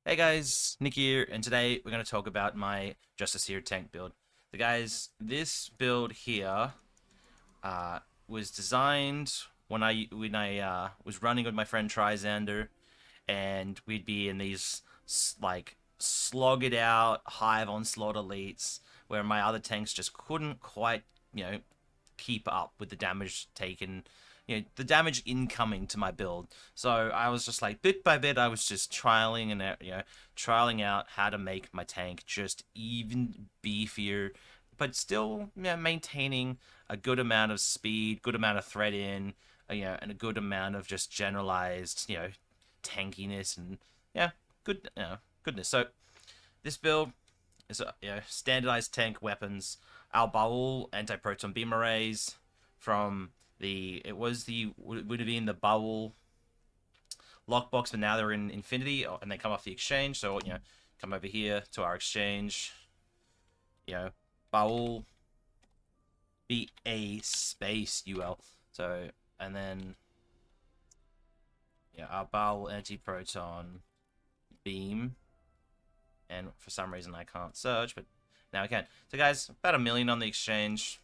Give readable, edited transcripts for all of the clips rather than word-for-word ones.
Hey guys, Nick here, and today we're going to talk about my Justice Here tank build. Guys, this build here uh, was designed when I was running with my friend Trizander, and we'd be in these like slog it out hive onslaught elites where my other tanks just couldn't quite keep up with the damage taken, the damage incoming to my build. So I was just like, bit by bit, I was just trialing and trialing out how to make my tank just even beefier, but still maintaining a good amount of speed, good amount of threat in, and a good amount of just generalized, tankiness and yeah, good, goodness. So this build is standardized tank weapons. Our Baul anti-proton beam arrays from would have been the Baul lockbox, but now they're in Infinity and they come off the exchange. So come over here to our exchange. Baul BA space UL. So and then our Baul anti-proton beam, and for some reason I can't search, but now I can. So guys, about 1 million on the exchange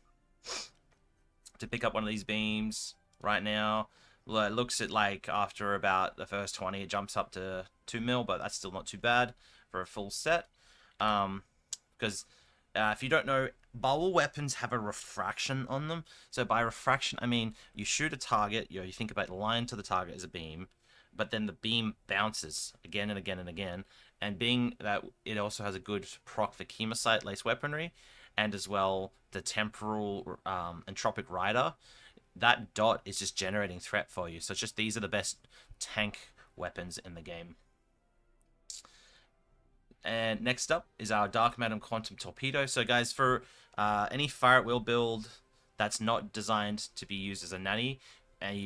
to pick up one of these beams right now. It looks at like after about the first 20, it jumps up to 2 mil, but that's still not too bad for a full set. Because if you don't know, bubble weapons have a refraction on them. So by refraction, I mean you shoot a target, you think about the line to the target as a beam, but then the beam bounces again and again and again. And being that it also has a good proc for Chemosite lace weaponry, and as well the temporal entropic rider, that dot is just generating threat for you. So it's just these are the best tank weapons in the game. And next up is our Dark Madam Quantum Torpedo. So guys, for any fire at will build that's not designed to be used as a nanny, and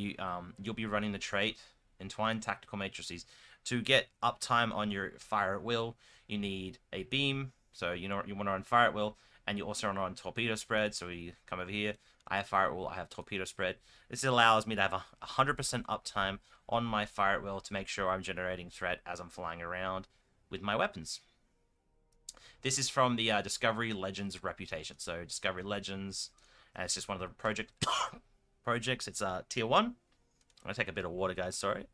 you'll be running the trait Entwined Tactical Matrices. To get uptime on your fire at will, you need a beam. So you want to run fire at will, and you also want to run torpedo spread. So we come over here. I have fire at will. I have torpedo spread. This allows me to have 100% uptime on my fire at will to make sure I'm generating threat as I'm flying around with my weapons. This is from the Discovery Legends reputation. So Discovery Legends, and it's just one of the projects. It's tier 1. I'm gonna take a bit of water, guys. Sorry.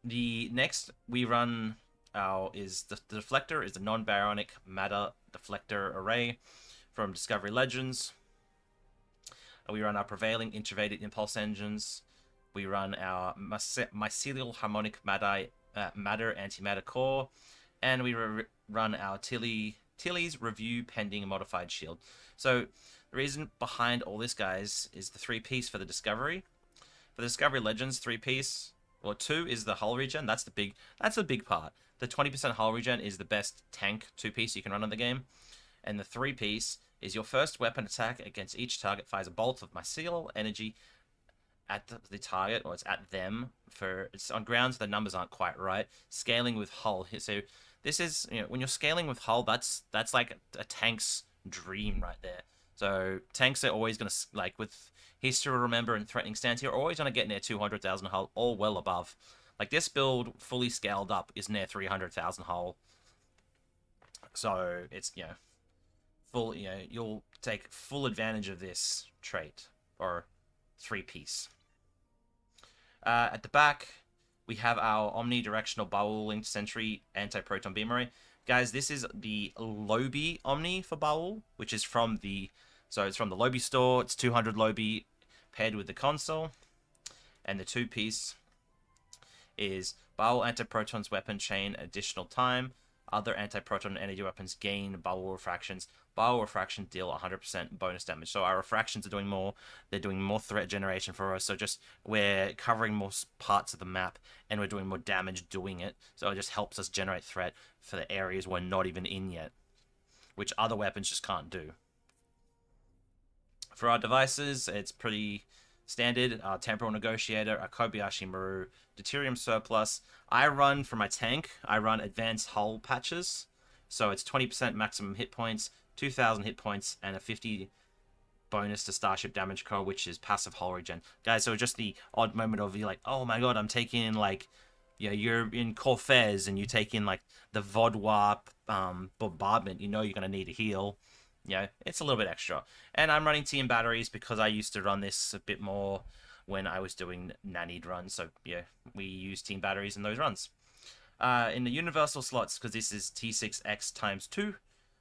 The next we run is the deflector is the non-baryonic matter deflector array from Discovery Legends. We run our prevailing introverted impulse engines. We run our mycelial harmonic matter antimatter core, and we run our Tilly's review pending modified shield. So the reason behind all this, guys, is the 3-piece for the Discovery. For the Discovery Legends 3-piece, or 2 is the hull regen. That's the big part. The 20% hull regen is the best tank 2-piece you can run in the game, and the 3-piece is your first weapon attack against each target fires a bolt of mycelial energy at the target, or it's at them. It's on grounds the numbers aren't quite right. Scaling with hull. So this is when you're scaling with hull, that's like a tank's dream right there. So tanks are always gonna, like with history remember and threatening stance here, are always gonna get near 200,000 hull or well above. Like this build fully scaled up is near 300,000 hull. So it's full, you'll take full advantage of this trait or 3-piece. At the back, we have our omnidirectional Baul linked sentry anti-proton beam array. Guys, this is the Lobi Omni for Baul, which is from it's from the Lobi store. It's 200 Lobi paired with the console. And the 2-piece is Baul anti-proton's weapon chain additional time. Other anti-proton energy weapons gain Baul refractions. Baul refraction deal 100% bonus damage. So our refractions are doing more. They're doing more threat generation for us. So just we're covering more parts of the map and we're doing more damage doing it. So it just helps us generate threat for the areas we're not even in yet, which other weapons just can't do. For our devices, it's pretty standard. Temporal Negotiator, a Kobayashi Maru, Deuterium Surplus. I run for my tank, I run Advanced Hull Patches. So it's 20% maximum hit points, 2,000 hit points, and a 50 bonus to Starship Damage Core, which is passive hull regen. Guys, so just the odd moment of you like, oh my god, I'm taking like, you're in Corfez and you take in like the VOD Warp bombardment, you're going to need a heal. It's a little bit extra. And I'm running team batteries because I used to run this a bit more when I was doing nannied runs. So yeah, we use team batteries in those runs. In the universal slots, because this is T6X times 2,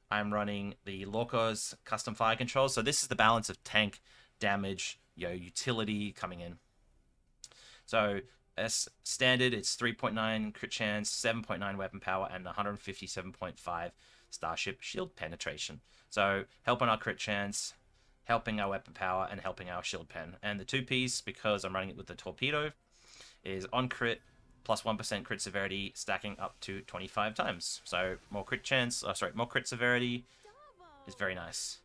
I'm running the Lorca's custom fire controls. So this is the balance of tank, damage, utility coming in. So as standard, it's 3.9 crit chance, 7.9 weapon power, and 157.5 starship shield penetration. So helping our crit chance, helping our weapon power, and helping our shield pen. And the 2-piece, because I'm running it with the torpedo, is on crit, plus 1% crit severity, stacking up to 25 times. So more crit chance, more crit severity is very nice.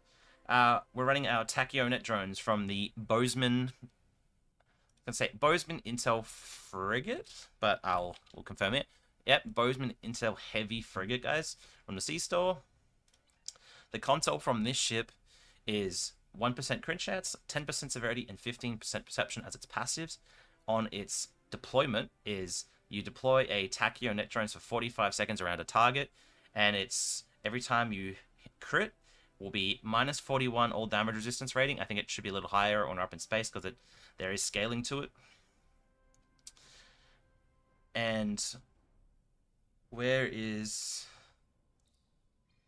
We're running our Tachyonet drones from the Bozeman, Bozeman Intel Frigate, but we'll confirm it. Yep, Bozeman Intel Heavy Frigate, guys, from the C-Store. The console from this ship is 1% crit chance, 10% severity, and 15% perception as its passives. On its deployment is you deploy a Tachyonet drone for 45 seconds around a target, and it's every time you crit will be minus 41 all damage resistance rating. I think it should be a little higher when we're up in space because there is scaling to it. And where is...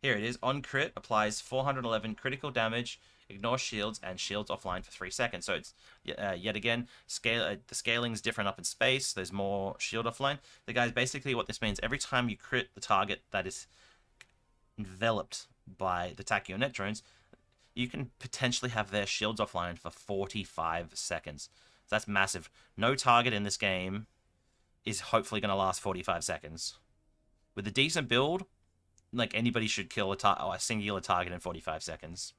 Here it is. On crit, applies 411 critical damage, ignore shields, and shields offline for 3 seconds. So it's, yet again, the scaling is different up in space. There's more shield offline. The guys, basically what this means, every time you crit the target that is enveloped by the Tachyonet drones, you can potentially have their shields offline for 45 seconds. So that's massive. No target in this game is hopefully going to last 45 seconds. With a decent build, like anybody should kill a singular target in 45 seconds.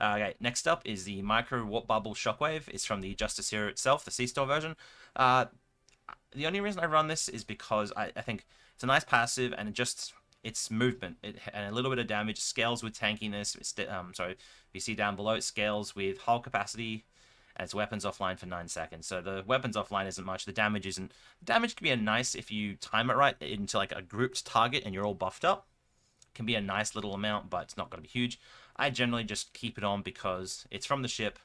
Okay, next up is the Micro Warp Bubble Shockwave. It's from the Justice Hero itself, the C-Store version. The only reason I run this is because I think it's a nice passive and it's movement and a little bit of damage. Scales with tankiness. If you see down below, it scales with hull capacity, and its weapons offline for 9 seconds. So the weapons offline isn't much. The damage isn't. Damage can be a nice if you time it right into like a grouped target and you're all buffed up. It can be a nice little amount, but it's not going to be huge. I generally just keep it on because it's from the ship,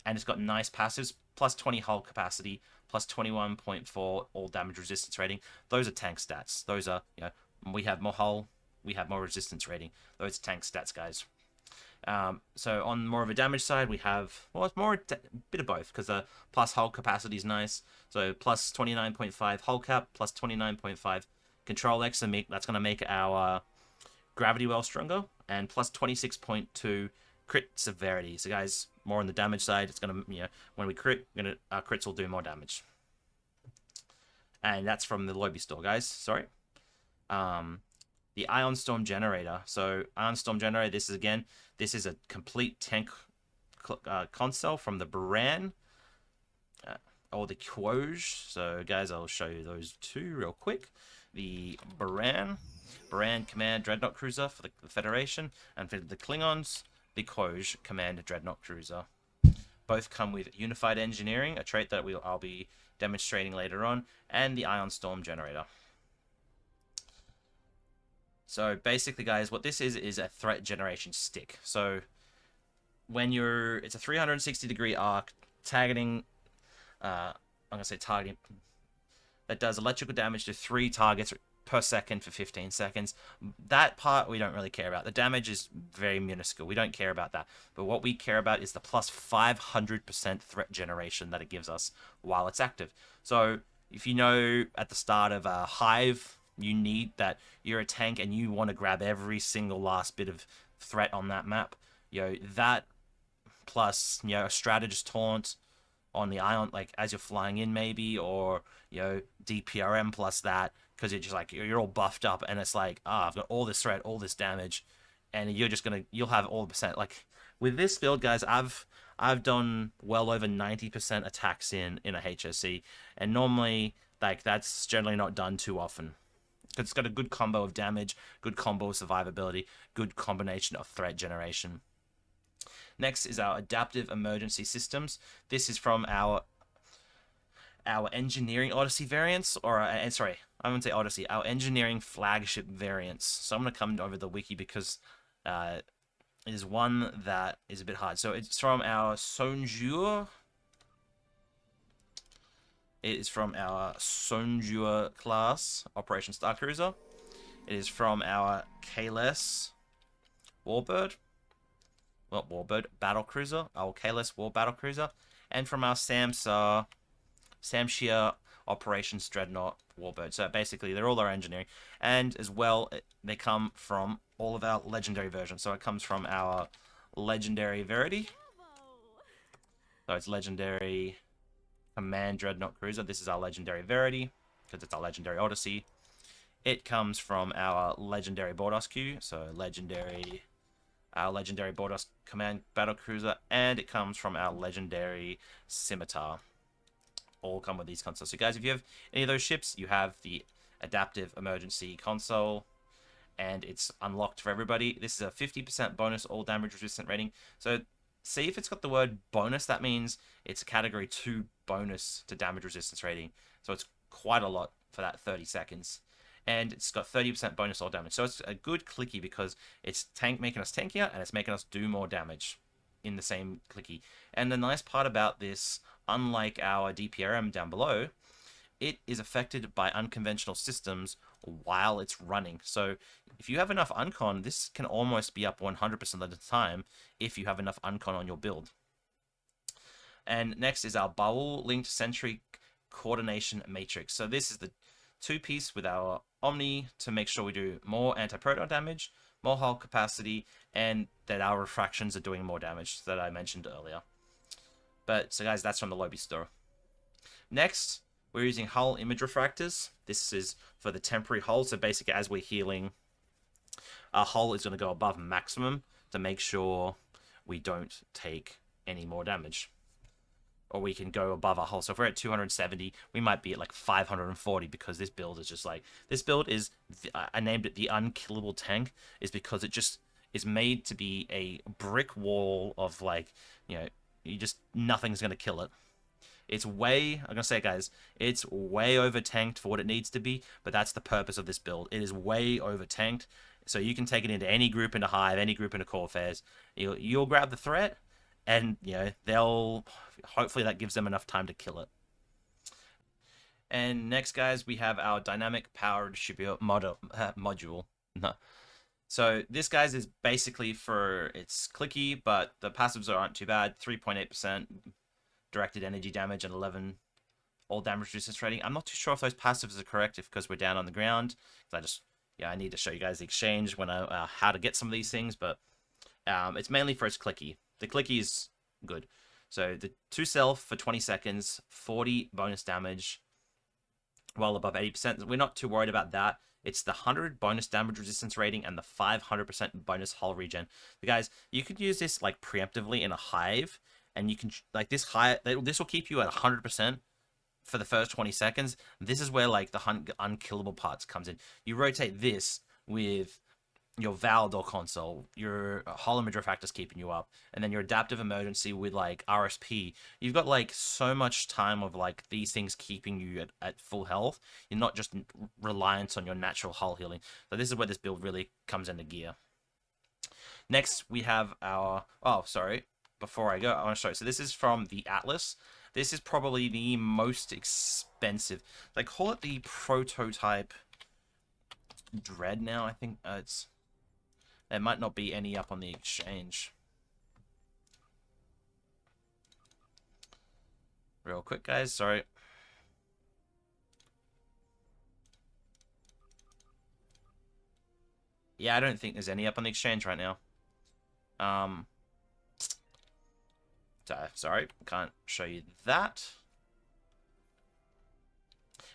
and it's got nice passives, plus 20 hull capacity, plus 21.4 all damage resistance rating. Those are tank stats. Those are, we have more hull, we have more resistance rating. Those are tank stats, guys. So on more of a damage side, we have, it's more a bit of both, because the plus hull capacity is nice. So plus 29.5 hull cap, plus 29.5 control X, and that's going to make our gravity well stronger, and plus 26.2 crit severity. So guys, more on the damage side, it's going to, when we crit, our crits will do more damage. And that's from the Lobby Store, guys. Sorry. The Ion Storm Generator. So Ion Storm Generator, this is a complete tank console from the Baran or the Quoj. So guys, I'll show you those two real quick. The Baran Command Dreadnought Cruiser for the Federation, and for the Klingons, the Quoj Command Dreadnought Cruiser. Both come with Unified Engineering, a trait that I'll be demonstrating later on, and the Ion Storm Generator. So basically, guys, what this is a threat generation stick. So when it's a 360-degree arc targeting, I'm gonna say targeting, that does electrical damage to 3 targets per second for 15 seconds. That part we don't really care about. The damage is very minuscule. We don't care about that. But what we care about is the plus 500% threat generation that it gives us while it's active. So if you know at the start of a hive, you need that, you're a tank and you want to grab every single last bit of threat on that map, that plus, a strategist taunt on the Ion, like as you're flying in maybe, or, DPRM plus that, because you're just like, you're all buffed up and it's like, I've got all this threat, all this damage, and you'll have all the percent. Like with this build, guys, I've done well over 90% attacks in a HSC, and normally, like, that's generally not done too often. It's got a good combo of damage, good combo of survivability, good combination of threat generation. Next is our adaptive emergency systems. This is from our engineering Odyssey variants, or sorry, I wouldn't say Odyssey, our engineering flagship variants. So I'm going to come over the wiki because it is one that is a bit hard. So it's from our Sonjur. It is from our Sonjur class Operation Star Cruiser. It is from our Kayless Warbird. Well, Warbird Battle Cruiser. Our Kayless War Battle Cruiser. And from our Samshire Operations Dreadnought Warbird. So basically, they're all our engineering. And as well, they come from all of our legendary versions. So it comes from our legendary Verity. So it's legendary Command Dreadnought Cruiser. This is our legendary Verity, because it's our legendary Odyssey. It comes from our legendary Bordos queue, so our legendary Bordos Command Battle Cruiser, and it comes from our legendary Scimitar. All come with these consoles. So guys, if you have any of those ships, you have the adaptive emergency console, and it's unlocked for everybody. This is a 50% bonus all damage resistant rating. So see if it's got the word bonus, that means it's a category 2 bonus to damage resistance rating. So it's quite a lot for that 30 seconds. And it's got 30% bonus all damage. So it's a good clicky because it's making us tankier and it's making us do more damage in the same clicky. And the nice part about this, unlike our DPRM down below, it is affected by unconventional systems while it's running. So if you have enough uncon, this can almost be up 100% of the time if you have enough uncon on your build. And next is our bubble linked sentry coordination matrix. So this is the 2-piece with our Omni to make sure we do more anti-proton damage, more hull capacity, and that our refractions are doing more damage that I mentioned earlier. But so guys, that's from the lobby store. Next, we're using hull image refractors. This is for the temporary hull. So basically, as we're healing, our hull is going to go above maximum to make sure we don't take any more damage. Or we can go above our hull. So if we're at 270, we might be at like 540 because this build is just like... This build is... I named it the Unkillable tank, is because it just is made to be a brick wall of like, you know, nothing's going to kill it. It's way, I'm going to say it, guys, it's way over tanked for what it needs to be, but that's the purpose of this build. It is way over tanked, so you can take it into any group into Hive, any group into Core Affairs. You'll grab the threat, and, you know, hopefully that gives them enough time to kill it. And next, guys, we have our Dynamic Power Distributor module. No. So this, guys, is basically for, it's clicky, but the passives aren't too bad. 3.8% directed energy damage and 11 all damage resistance rating. I'm not too sure if those passives are correct because we're down on the ground. I need to show you guys the exchange when how to get some of these things, but it's mainly for its clicky. The clicky is good. So the 2 self for 20 seconds, 40 bonus damage, well above 80%. We're not too worried about that. It's the 100 bonus damage resistance rating and the 500% bonus hull regen. But guys, you could use this like preemptively in a Hive, and you can like this will keep you at 100% for the first 20 seconds. This is where like the unkillable parts comes in. You rotate this with your Valdor console, your hull image refractors keeping you up, and then your adaptive emergency with like RSP. You've got like so much time of like these things keeping you at full health. You're not just reliant on your natural hull healing. So this is where this build really comes into gear. Next, we have our... Oh, sorry. Before I go, I want to show you. So this is from the Atlas. This is probably the most expensive. They call it the prototype Dread now. I think there might not be any up on the exchange. Real quick, guys. Sorry. Yeah, I don't think there's any up on the exchange right now. Sorry, can't show you that.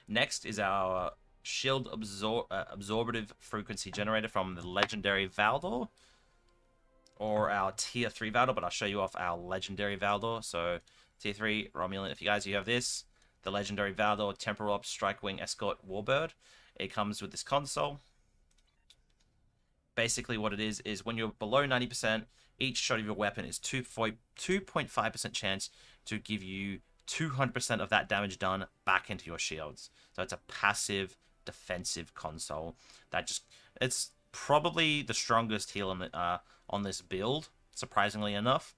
Next is our shield absorbative frequency generator from the legendary Valdor, or our tier 3 Valdor, but I'll show you off our legendary Valdor. So tier 3 Romulan, if you have this, the legendary Valdor Temporal Ops Strike Wing Escort Warbird. It comes with this console. Basically what it is when you're below 90%, Each shot of your weapon is 2.5% chance to give you 200% of that damage done back into your shields. So it's a passive defensive console that just, it's probably the strongest heal on this build, surprisingly enough,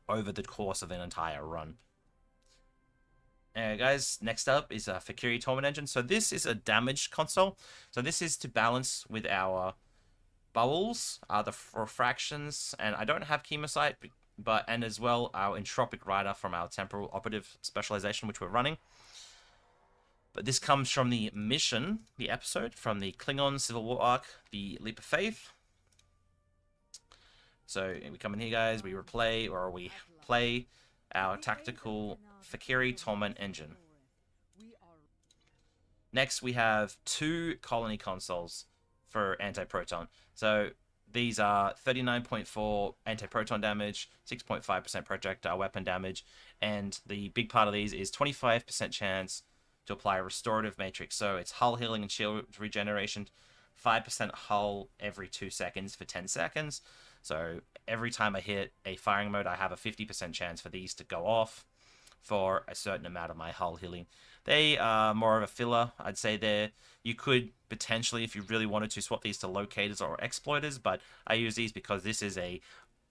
over the course of an entire run. Guys, next up is a Fakiri Torment Engine. So this is a damaged console. So this is to balance with our bubbles, the refractions, and I don't have Chemosite, but and as well our Entropic Rider from our Temporal Operative specialization, which we're running. But this comes from the mission, the episode, from the Klingon Civil War arc, the Leap of Faith. So we come in here, guys, we replay, or we play our tactical Fakiri Torment Engine. Next, we have 2 colony consoles for anti-proton. So these are 39.4 anti-proton damage, 6.5% projectile weapon damage, and the big part of these is 25% chance to apply a restorative matrix. So it's hull healing and shield regeneration, 5% hull every 2 seconds for 10 seconds. So every time I hit a firing mode, I have a 50% chance for these to go off for a certain amount of my hull healing. They are more of a filler, I'd say. There, you could potentially, if you really wanted to, swap these to locators or exploiters, but I use these because this is a,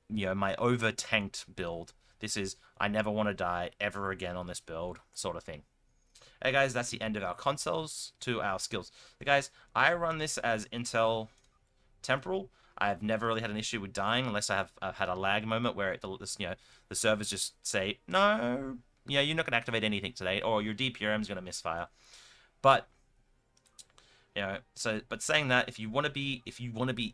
my over tanked build. This is, I never want to die ever again on this build sort of thing. Hey guys, that's the end of our consoles to our skills. Hey guys, I run this as Intel Temporal. I've never really had an issue with dying unless I've had a lag moment where the servers just say, no, you're not going to activate anything today, or your DPRM is going to misfire. But but saying that, if you want to be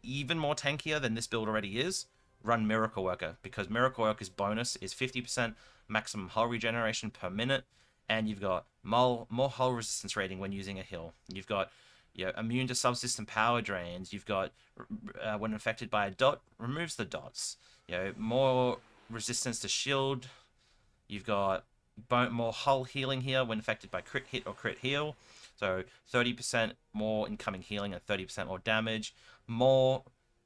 even more tankier than this build already is, run Miracle Worker, because Miracle Worker's bonus is 50% maximum hull regeneration per minute, and you've got more hull resistance rating when using a heal. You've got immune to subsystem power drains. You've got when affected by a dot, removes the dots. More resistance to shield. You've got more hull healing here when affected by crit hit or crit heal. So 30% more incoming healing and 30% more damage. More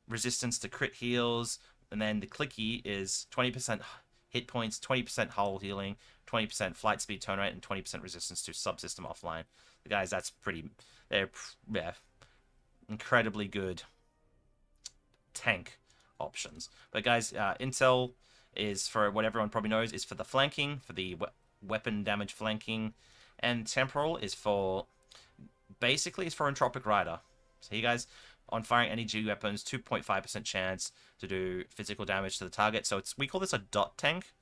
resistance to crit heals. And then the clicky is 20% hit points, 20% hull healing, 20% flight speed turn rate, and 20% resistance to subsystem offline. Guys, that's they're incredibly good tank options. But guys, Intel is, for what everyone probably knows, is for the flanking, for the weapon damage flanking, and Temporal is for, basically, is for Entropic Rider. So you guys, on firing any G weapons, 2.5% chance to do physical damage to the target. So we call this a dot tank.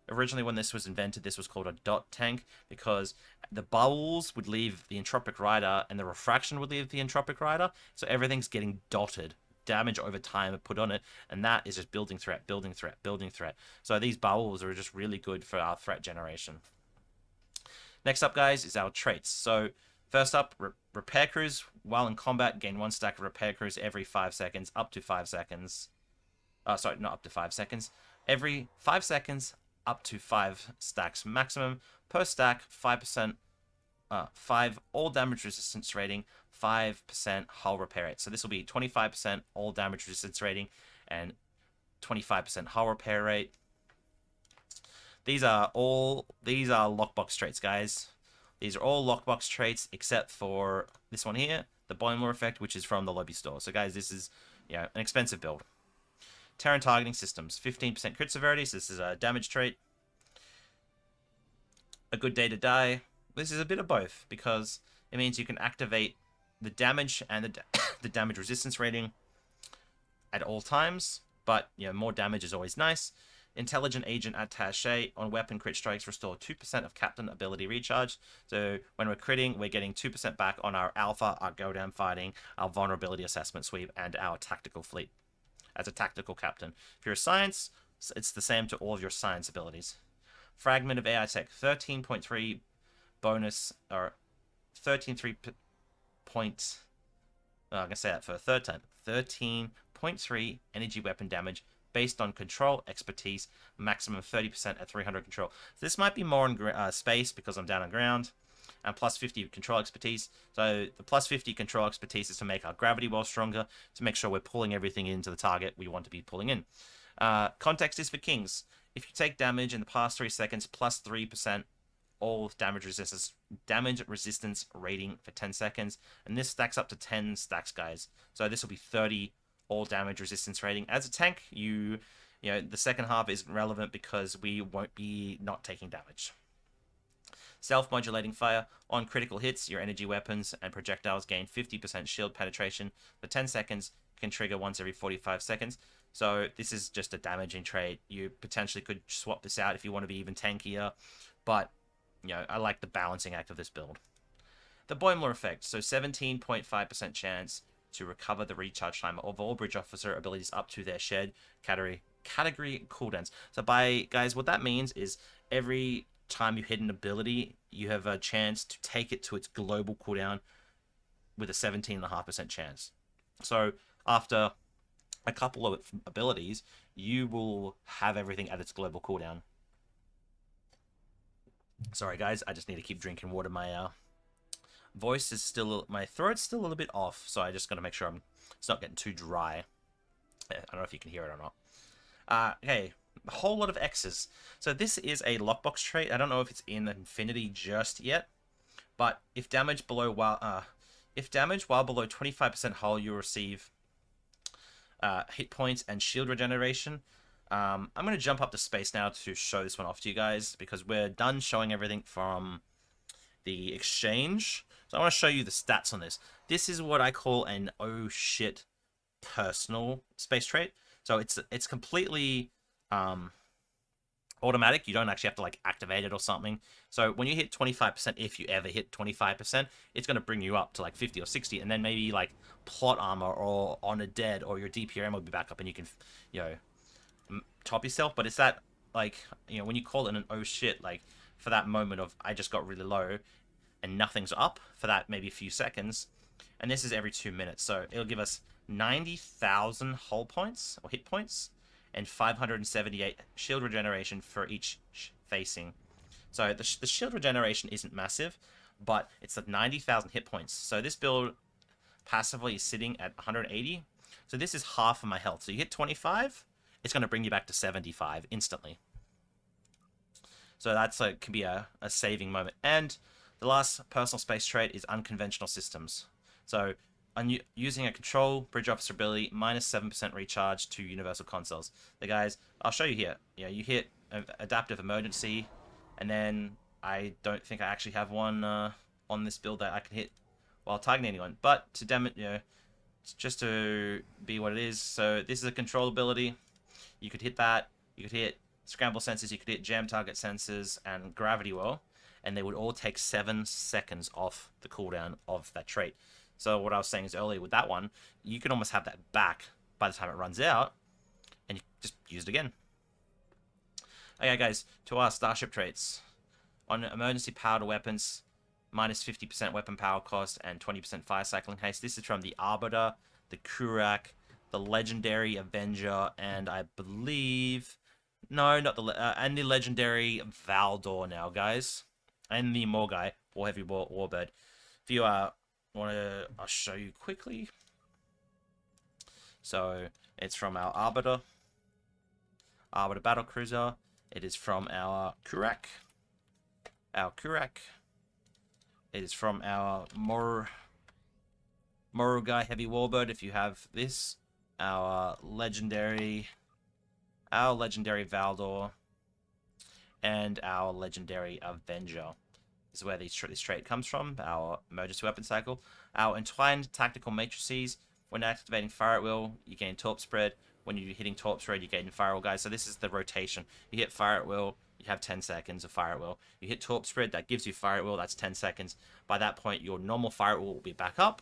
Originally, when this was invented, this was called a dot tank because the bubbles would leave the Entropic Rider and the refraction would leave the Entropic Rider. So everything's getting dotted. Damage over time put on it, and that is just building threat, building threat, building threat. So these bubbles are just really good for our threat generation. Next up, guys, is our traits. So first up, Repair Crews. While in combat, gain 1 stack of Repair Crews every 5 seconds, up to 5 seconds. Sorry, not up to 5 seconds. Every 5 seconds, up to 5 stacks maximum. Per stack, 5%, 5 all damage resistance rating, 5% hull repair rate. So this will be 25% all damage resistance rating and 25% hull repair rate. These are lockbox traits, guys. These are all lockbox traits except for this one here, the Boimler effect, which is from the lobby store. So guys, this is an expensive build. Terran targeting systems, 15% crit severity. So this is a damage trait. A good day to die. This is a bit of both because it means you can activate the damage and the damage resistance rating at all times, but more damage is always nice. Intelligent Agent Attaché. On weapon crit strikes, restore 2% of Captain ability recharge. So when we're critting, we're getting 2% back on our Alpha, our Go Down Fighting, our Vulnerability Assessment Sweep, and our Tactical Fleet as a Tactical Captain. If you're a Science, it's the same to all of your Science abilities. Fragment of AI Tech, 13.3 bonus, or 13.3 point... I'm going to say that for a third time. 13.3 energy weapon damage based on control expertise, maximum 30% at 300 control. So this might be more in space because I'm down on ground. and plus 50 control expertise. So the plus 50 control expertise is to make our gravity well stronger, to make sure we're pulling everything into the target we want to be pulling in. Context is for kings. If you take damage in the past 3 seconds, plus 3% all damage resistance rating for 10 seconds, and this stacks up to 10 stacks, guys. So this will be 30 all damage resistance rating. As a tank, you know, the second half isn't relevant because we won't be not taking damage. Self-modulating fire. On critical hits, your energy weapons and projectiles gain 50% shield penetration for 10 seconds, can trigger once every 45 seconds. So this is just a damaging trait. You potentially could swap this out if you want to be even tankier, but you know, I like the balancing act of this build. The Boimler effect. So 17.5% chance to recover the recharge time of all bridge officer abilities up to their shared category cooldowns. So guys, what that means is every time you hit an ability, you have a chance to take it to its global cooldown with a 17.5% chance. So after a couple of abilities, you will have everything at its global cooldown. Sorry guys, I just need to keep drinking water. My voice is still, my throat's still a little bit off, so I just gotta make sure it's not getting too dry. I don't know if you can hear it or not. Okay, a whole lot of X's. So this is a lockbox trait. I don't know if it's in Infinity just yet, but if damage while below 25% hull, you receive hit points and shield regeneration. I'm going to jump up to space now to show this one off to you guys, because we're done showing everything from the exchange. So I want to show you the stats on this. This is what I call an oh shit personal space trait. So it's completely automatic. You don't actually have to like activate it or something. So when you hit 25%, if you ever hit 25%, it's going to bring you up to like 50 or 60, and then maybe like plot armor or on a dead, or your DPM will be back up and you can, you know, top yourself. But it's that, like, you know, when you call it an oh shit, like for that moment of I just got really low and nothing's up for that maybe a few seconds, and this is every 2 minutes, so it'll give us 90,000 hull points or hit points and 578 shield regeneration for each facing. So the shield regeneration isn't massive, but it's at 90,000 hit points. So this build passively is sitting at 180. So this is half of my health. So you hit 25, it's going to bring you back to 75 instantly. So that's can be a saving moment. And the last personal space trait is unconventional systems. So using a control bridge officer ability, minus 7% recharge to universal consoles. The guys, I'll show you here. You know, you hit adaptive emergency, and then I don't think I actually have one on this build that I can hit while targeting anyone. But to you know, just to be what it is. So this is a control ability. You could hit that. You could hit scramble sensors. You could hit jam target sensors and gravity well, and they would all take 7 seconds off the cooldown of that trait. So what I was saying is earlier with that one, you can almost have that back by the time it runs out, and you just use it again. Okay, guys, to our starship traits. On emergency powered weapons, minus 50% weapon power cost and 20% fire cycling haste. This is from the Arbiter, the Kurak, the Legendary Avenger, and I believe... No, not the... and the Legendary Valdor now, guys. And the Morgai, War Heavy Warbird. If you I'll show you quickly. So it's from our Arbiter Battlecruiser. It is from our Kurak. It is from our Morugai Heavy Warbird. If you have this, our legendary Valdor, and our legendary Avenger. This is where this trait comes from, our emergency weapon cycle. Our entwined tactical matrices. When activating fire at will, you gain torp spread. When you're hitting torp spread, you gain fire at will, guys. So this is the rotation. You hit fire at will, you have 10 seconds of fire at will. You hit torp spread, that gives you fire at will, that's 10 seconds. By that point, your normal fire at will be back up,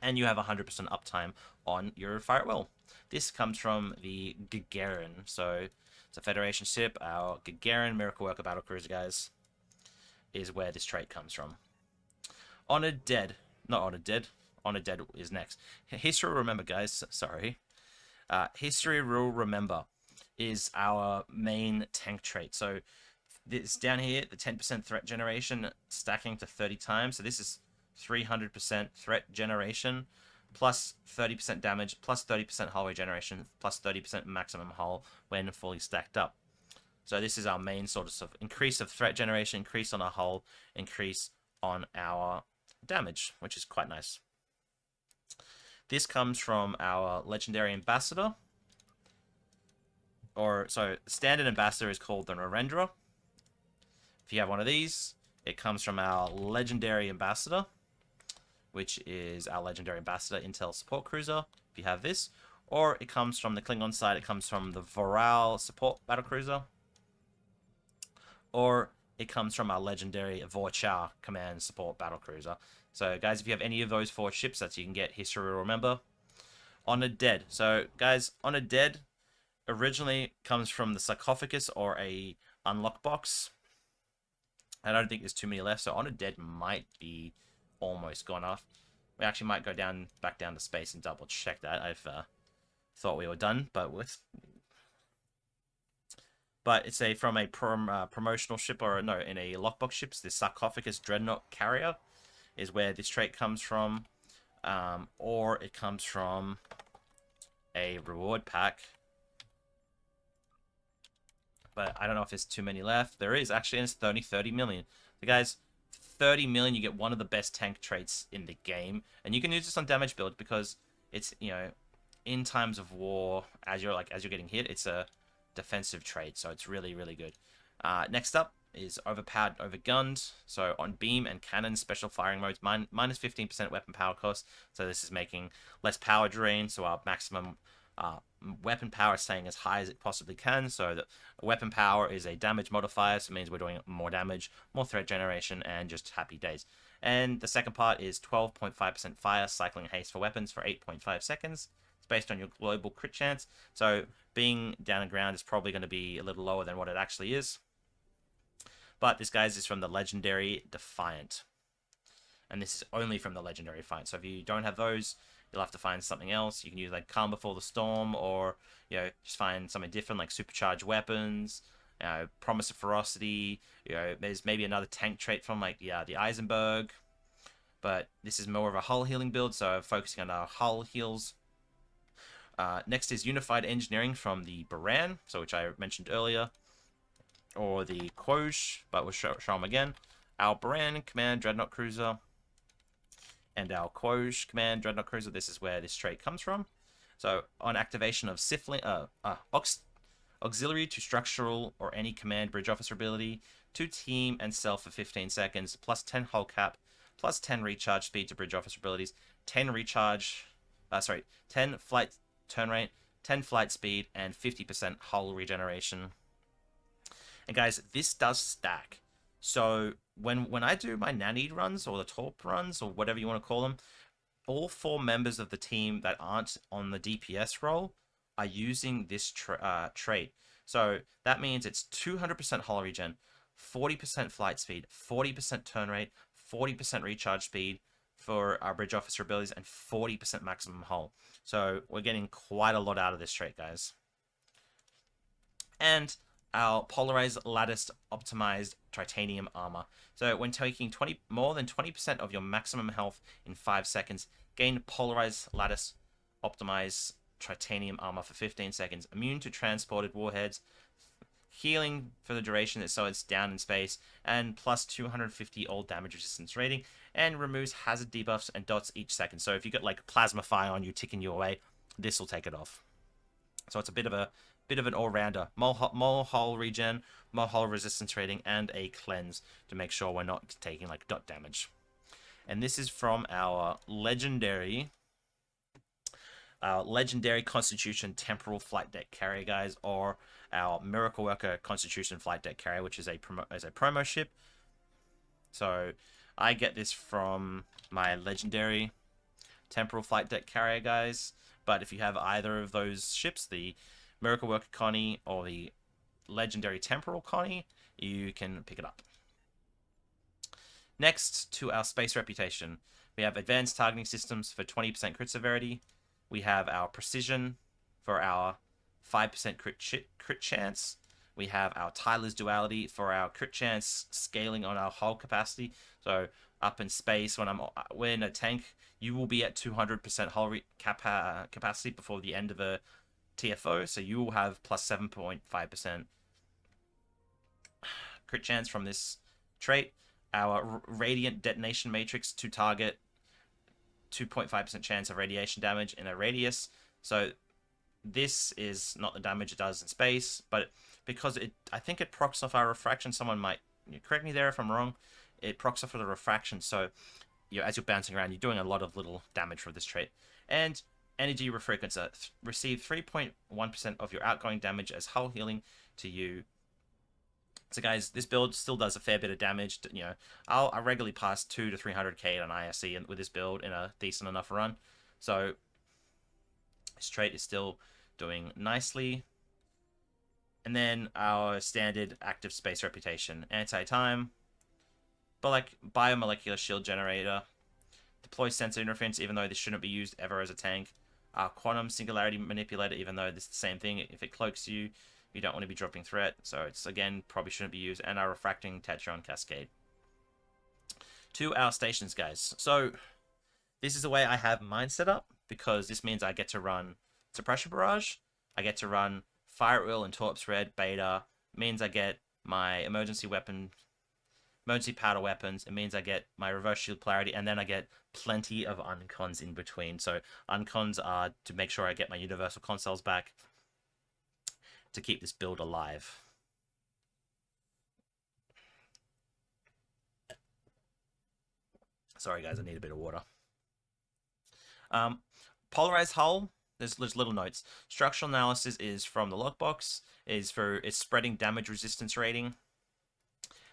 and you have 100% uptime on your fire at will. This comes from the Gagarin. So it's a Federation ship. Our Gagarin Miracle Worker Battlecruiser, guys, is where this trait comes from. Honored Dead is next. History will remember, guys. Sorry. History will remember is our main tank trait. So this down here, the 10% threat generation stacking to 30 times. So this is 300% threat generation, plus 30% damage, plus 30% hull regeneration, plus 30% maximum hull when fully stacked up. So this is our main sort of increase of threat generation, increase on our hull, increase on our damage, which is quite nice. This comes from our legendary ambassador, or so standard ambassador is called the Narendra. If you have one of these, it comes from our legendary ambassador, which is our legendary ambassador Intel support cruiser. If you have this, or it comes from the Klingon side, it comes from the Voral support battle cruiser, or it comes from our legendary Vorcha command support battle cruiser. So guys, if you have any of those 4 ships that you can get history to remember. Honored Dead. So guys, Honored Dead originally comes from the sarcophagus or a unlock box. I don't think there's too many left, so Honored Dead might be almost gone off. We actually might go back down to space and double check that. I've thought we were done, but it's from a promotional ship, or no, in a lockbox ships. The sarcophagus dreadnought carrier is where this trait comes from, or it comes from a reward pack. But I don't know if there's too many left. There is actually, and it's only 30 million. So guys, 30 million, you get one of the best tank traits in the game, and you can use this on damage build because it's, you know, in times of war, as you're getting hit, it's a defensive trait, so it's really, really good. Next up is overpowered, overgunned. So on beam and cannon special firing modes, minus 15% weapon power cost. So this is making less power drain, so our maximum weapon power is staying as high as it possibly can. So the weapon power is a damage modifier, so it means we're doing more damage, more threat generation, and just happy days. And the second part is 12.5% fire, cycling haste for weapons for 8.5 seconds. It's based on your global crit chance. So being down on ground is probably going to be a little lower than what it actually is. But this, guys, is from the legendary Defiant. And this is only from the legendary Defiant. So if you don't have those, you'll have to find something else. You can use like Calm Before the Storm, or, you know, just find something different like supercharged weapons, Promise of Ferocity. You know, there's maybe another tank trait from like the Eisenberg. But this is more of a hull healing build, so focusing on our hull heals. Next is Unified Engineering from the Baran, so which I mentioned earlier, or the Quoj, but we'll show them again. Our Baran Command Dreadnought Cruiser and our Quoj Command Dreadnought Cruiser. This is where this trait comes from. So on activation of auxiliary to structural or any command bridge officer ability to team and self for 15 seconds, plus 10 hull cap, plus 10 recharge speed to bridge officer abilities, 10 flight turn rate, 10 flight speed, and 50% hull regeneration. And guys, this does stack. So when I do my nanny runs, or the torp runs, or whatever you want to call them, all 4 members of the team that aren't on the DPS role are using this trait. So that means it's 200% hull regen, 40% flight speed, 40% turn rate, 40% recharge speed for our bridge officer abilities, and 40% maximum hull. So we're getting quite a lot out of this trait, guys. And our polarized lattice optimized titanium armor. So when taking more than 20% of your maximum health in 5 seconds, gain polarized lattice optimized titanium armor for 15 seconds, immune to transported warheads, healing for the duration, so it's down in space, and plus 250 all damage resistance rating, and removes hazard debuffs and dots each second. So if you got like plasma fire on you ticking you away, this will take it off. So it's a bit of an all-rounder. More hull regen, more hull resistance rating, and a cleanse to make sure we're not taking like dot damage. And this is from our legendary Constitution Temporal Flight Deck Carrier, guys, or our Miracle Worker Constitution Flight Deck Carrier, which is a promo ship. So I get this from my legendary Temporal Flight Deck Carrier, guys. But if you have either of those ships, the Miracle Worker Connie or the legendary Temporal Connie, you can pick it up. Next to our space reputation, we have advanced targeting systems for 20% crit severity. We have our precision for our 5% crit chance. We have our Tyler's duality for our crit chance scaling on our hull capacity. So up in space, when in a tank, you will be at 200% hull capacity before the end of a TFO. So you will have plus 7.5% crit chance from this trait. Our radiant detonation matrix to target 2.5% chance of radiation damage in a radius. So this is not the damage it does in space, but because I think it procs off our refraction. Someone might correct me there if I'm wrong. It procs off of the refraction, so as you're bouncing around, you're doing a lot of little damage from this trait. And energy refrequencer, receive 3.1% of your outgoing damage as hull healing to you. So guys, this build still does a fair bit of damage. I regularly pass 2 to 300k on ISE with this build in a decent enough run. So this trait is still doing nicely. And then our standard active space reputation, anti-time, but like biomolecular shield generator, deploy sensor interference, even though this shouldn't be used ever as a tank. Quantum singularity manipulator, even though this is the same thing. If it cloaks you, you don't want to be dropping threat, so it's again probably shouldn't be used. And our refracting Tetron cascade. To our stations, guys. So this is the way I have mine set up, because this means I get to run suppression barrage, I get to run fire at will and torp spread beta. It means I get my emergency powder weapons. It means I get my reverse shield polarity, and then I get plenty of uncons in between. So uncons are to make sure I get my universal consoles back to keep this build alive. Sorry guys, I need a bit of water. Polarized hull, there's little notes. Structural analysis is from the logbox, is for its spreading damage resistance rating.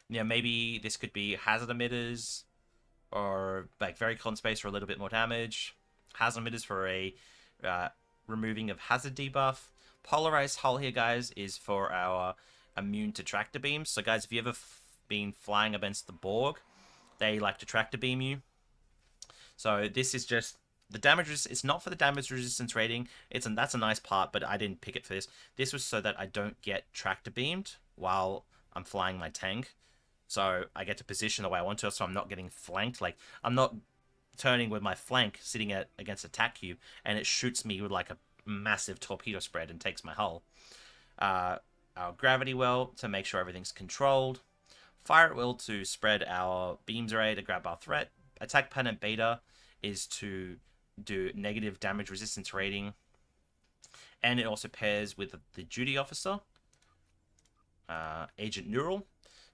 Maybe this could be hazard emitters, or like very close space for a little bit more damage. Hazard emitters for a removing of hazard debuff. Polarized hull here, guys, is for our immune to tractor beams. So guys, if you ever been flying against the Borg, they like to tractor beam you. So this is just the damage. It's not for the damage resistance rating. That's a nice part, but I didn't pick it for this. This was so that I don't get tractor beamed while I'm flying my tank. So I get to position the way I want to, so I'm not getting flanked. Like, I'm not turning with my flank sitting against a tack cube, and it shoots me with like a massive torpedo spread and takes my hull. Our gravity well to make sure everything's controlled. Fire at will to spread our beams array to grab our threat. Attack pattern beta is to do negative damage resistance rating, and it also pairs with the duty officer, agent neural.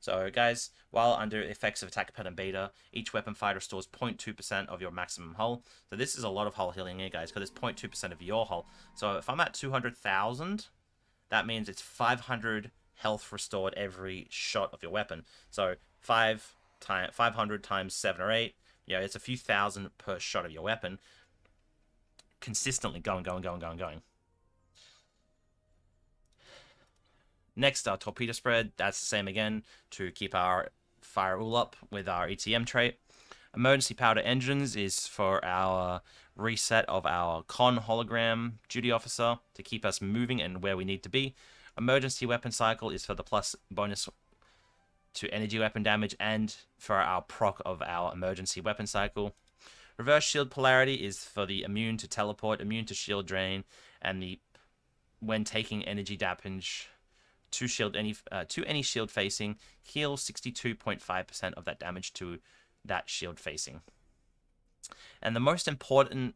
So guys, while under effects of attack pattern beta, each weapon fighter stores 0.2% of your maximum hull. So this is a lot of hull healing here, guys, because it's 0.2% of your hull. So if I'm at 200,000, that means it's 500 health restored every shot of your weapon. So 500 times 7 or 8, it's a few thousand per shot of your weapon, consistently going. Next, our torpedo spread. That's the same again to keep our fire all up with our ETM trait. Emergency powder engines is for our reset of our con hologram duty officer to keep us moving and where we need to be. Emergency weapon cycle is for the plus bonus to energy weapon damage and for our proc of our emergency weapon cycle. Reverse shield polarity is for the immune to teleport, immune to shield drain, and the when taking energy damage to any shield facing, heal 62.5% of that damage to that shield facing. And the most important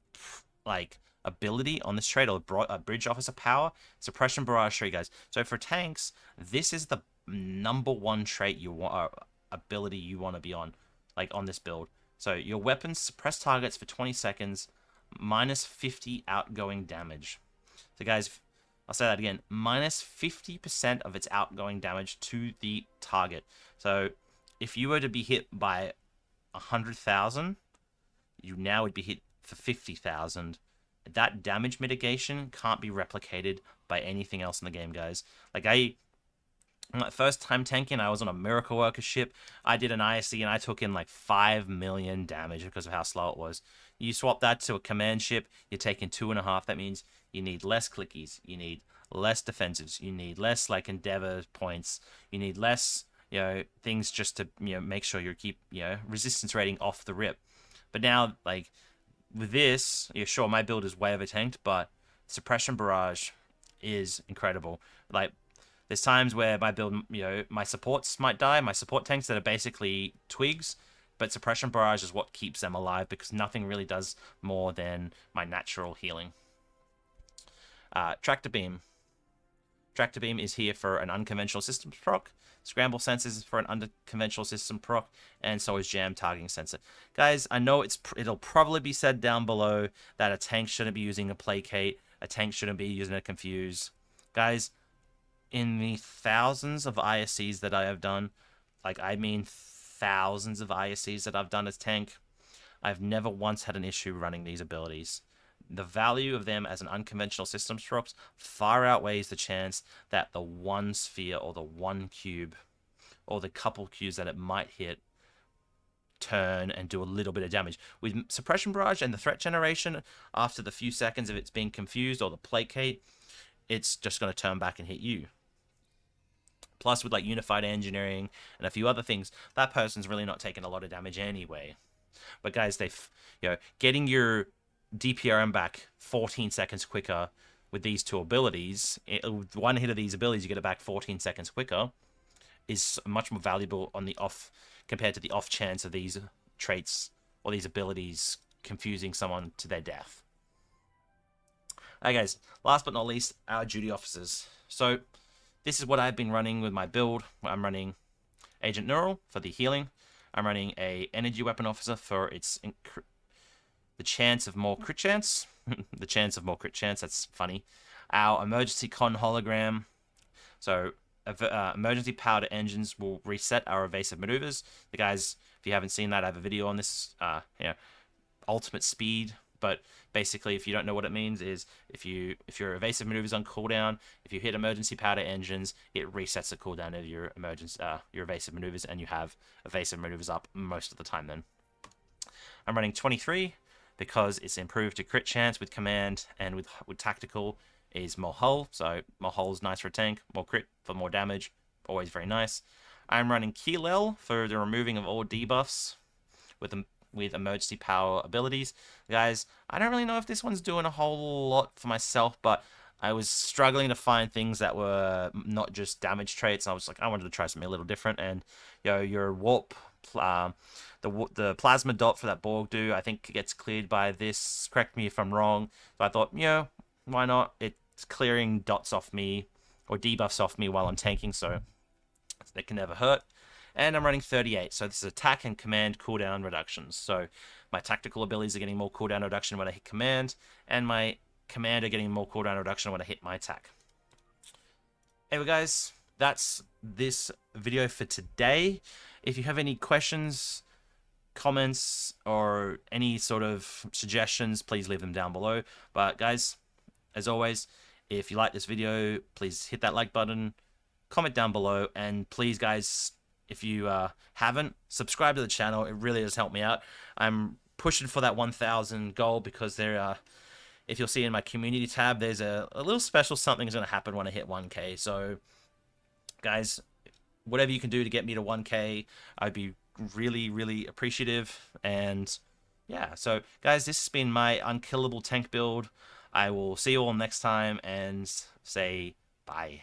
ability on this trait, or bridge officer power, suppression barrage trait, guys. So for tanks, this is the #1 trait ability you want to be on, on this build. So your weapons suppress targets for 20 seconds, minus 50 outgoing damage. So guys, I'll say that again, minus 50% of its outgoing damage to the target. So if you were to be hit by 100,000, you now would be hit for 50,000. That damage mitigation can't be replicated by anything else in the game, guys. My first time tanking, I was on a miracle worker ship. I did an ISC and I took in 5 million damage because of how slow it was. You swap that to a command ship, you're taking 2.5. That means you need less clickies, you need less defensives. You need less like endeavor points. You need less, things just to make sure you keep resistance rating off the rip. But now like with this, sure, my build is way over tanked, but suppression barrage is incredible. Like there's times where my build, my supports might die, my support tanks that are basically twigs, but suppression barrage is what keeps them alive because nothing really does more than my natural healing. Tractor beam. Tractor beam is here for an unconventional systems proc. Scramble sensors is for an unconventional system proc, and so is jam targeting sensor. Guys, I know it'll probably be said down below that a tank shouldn't be using a placate, a tank shouldn't be using a confuse. Guys, in the thousands of ISCs that I have done, like I mean thousands of ISCs that I've done as tank, I've never once had an issue running these abilities. The value of them as an unconventional systems procs far outweighs the chance that the one sphere or the one cube or the couple cubes that it might hit turn and do a little bit of damage. With suppression barrage and the threat generation, after the few seconds of it's being confused or the placate, it's just going to turn back and hit you. Plus, with like unified engineering and a few other things, that person's really not taking a lot of damage anyway. But guys, getting your DPRM back 14 seconds quicker with these two abilities, one hit of these abilities, you get it back 14 seconds quicker, is much more valuable on the off compared to the off chance of these traits or these abilities confusing someone to their death. Alright guys, last but not least, our duty officers. So this is what I've been running with my build. I'm running Agent Neural for the healing. I'm running a energy weapon officer for its the chance of more crit chance. The chance of more crit chance, that's funny. Our emergency con hologram. So emergency powered engines will reset our evasive maneuvers. The guys, if you haven't seen that, I have a video on this. Ultimate speed. But basically, if you don't know what it means, is if your evasive maneuvers on cooldown, if you hit emergency powder engines, it resets the cooldown of your evasive maneuvers, and you have evasive maneuvers up most of the time. Then I'm running 23 because it's improved to crit chance with command, and with tactical is more hull. So more hull is nice for a tank, more crit for more damage, always very nice. I'm running Unkillable for the removing of all debuffs with emergency power abilities. Guys, I don't really know if this one's doing a whole lot for myself, but I was struggling to find things that were not just damage traits. I was like, I wanted to try something a little different, and your warp, the plasma dot for that Borg do, I think gets cleared by this. Correct me if I'm wrong. So I thought, why not? It's clearing dots off me or debuffs off me while I'm tanking, so it can never hurt. And I'm running 38, so this is attack and command cooldown reductions. So my tactical abilities are getting more cooldown reduction when I hit command, and my command are getting more cooldown reduction when I hit my attack. Anyway guys, that's this video for today. If you have any questions, comments, or any sort of suggestions, please leave them down below. But guys, as always, if you like this video, please hit that like button, comment down below, and please guys, if you haven't, subscribe to the channel. It really does help me out. I'm pushing for that 1,000 goal because if you'll see in my community tab, there's a little special something is going to happen when I hit 1K. So, guys, whatever you can do to get me to 1K, I'd be really, really appreciative. And yeah, so guys, this has been my Unkillable tank build. I will see you all next time and say bye.